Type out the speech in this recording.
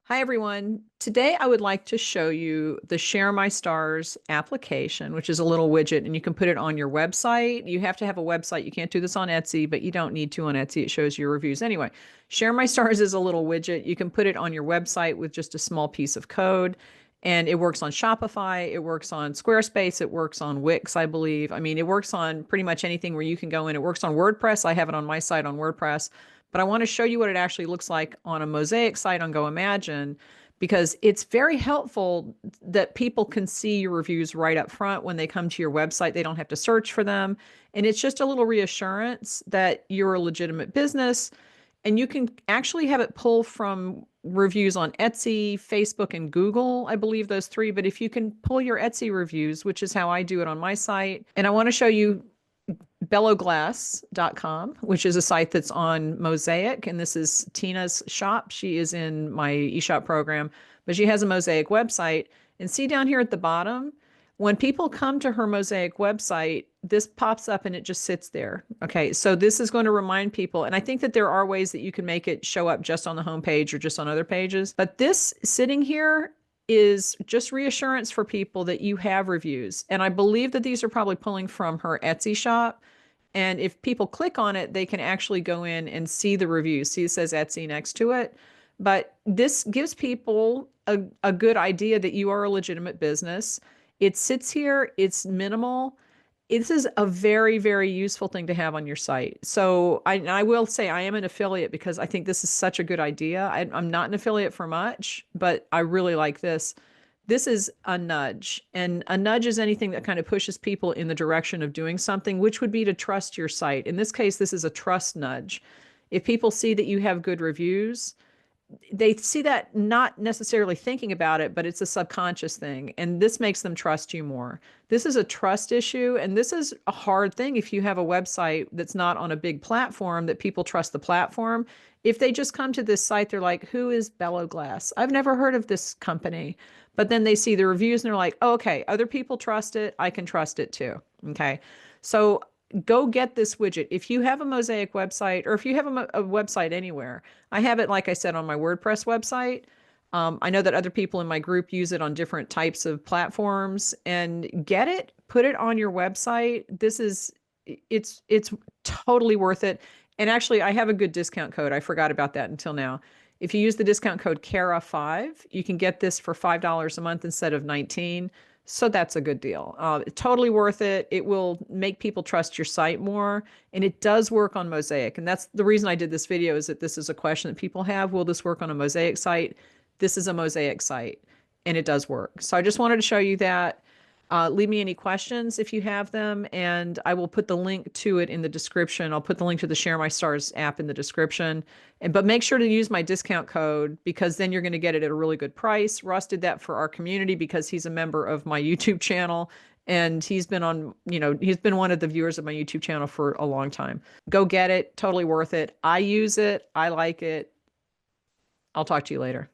Hi, everyone. Today, I would like to show you the Share My Stars application, which is a little widget, and you can put it on your website. You have to have a website. You can't do this on Etsy, but you don't need to on Etsy. It shows your reviews. Anyway, Share My Stars is a little widget. You can put it on your website with just a small piece of code, and it works on Shopify. It works on Squarespace. It works on Wix, I believe. I mean, it works on pretty much anything where you can go in. It works on WordPress. I have it on my site on WordPress. But I want to show you what it actually looks like on a mosaic site on Goimagine because it's very helpful that people can see your reviews right up front when they come to your website. They don't have to search for them. And it's just a little reassurance that you're a legitimate business. And you can actually have it pull from reviews on Etsy, Facebook, and Google. I believe those three. But if you can pull your Etsy reviews, which is how I do it on my site, and I want to show you belloglass.com, which is a site that's on Mosaic. And this is Tina's shop. She is in my eShop program, but she has a Mosaic website. And see down here at the bottom, when people come to her Mosaic website, this pops up and it just sits there. Okay, so this is going to remind people. And I think that there are ways that you can make it show up just on the homepage or just on other pages. But this sitting here is just reassurance for people that you have reviews. And I believe that these are probably pulling from her Etsy shop. And if people click on it, they can actually go in and see the reviews. See, it says Etsy next to it. But this gives people a good idea that you are a legitimate business. It sits here, it's minimal. This is a very, very useful thing to have on your site. So I will say I am an affiliate because I think this is such a good idea. I'm not an affiliate for much, but I really like this. This is a nudge, and a nudge is anything that kind of pushes people in the direction of doing something, which would be to trust your site. In this case, this is a trust nudge. If people see that you have good reviews, they see that not necessarily thinking about it, but it's a subconscious thing. And this makes them trust you more. This is a trust issue. And this is a hard thing if you have a website that's not on a big platform that people trust the platform. If they just come to this site, they're like, who is Bello Glass? I've never heard of this company. But then they see the reviews and they're like, oh, okay, other people trust it. I can trust it too. Okay. So go get this widget. If you have a Mosaic website or if you have a website anywhere, I have it, like I said, on my WordPress website. I know that other people in my group use it on different types of platforms, and get it, put it on your website. It's totally worth it. And actually, I have a good discount code. I forgot about that until now. If you use the discount code KARA5, you can get this for $5 a month instead of 19. So that's a good deal. Totally worth it. It will make people trust your site more. And it does work on Mosaic. And that's the reason I did this video, is that this is a question that people have. Will this work on a Mosaic site? This is a Mosaic site, and it does work. So I just wanted to show you that. Leave me any questions if you have them, and I will put the link to it in the description. I'll put the link to the Share My Stars app in the description. But make sure to use my discount code, because then you're going to get it at a really good price. Russ did that for our community because he's a member of my YouTube channel, and he's been he's been one of the viewers of my YouTube channel for a long time. Go get it. Totally worth it. I use it. I like it. I'll talk to you later.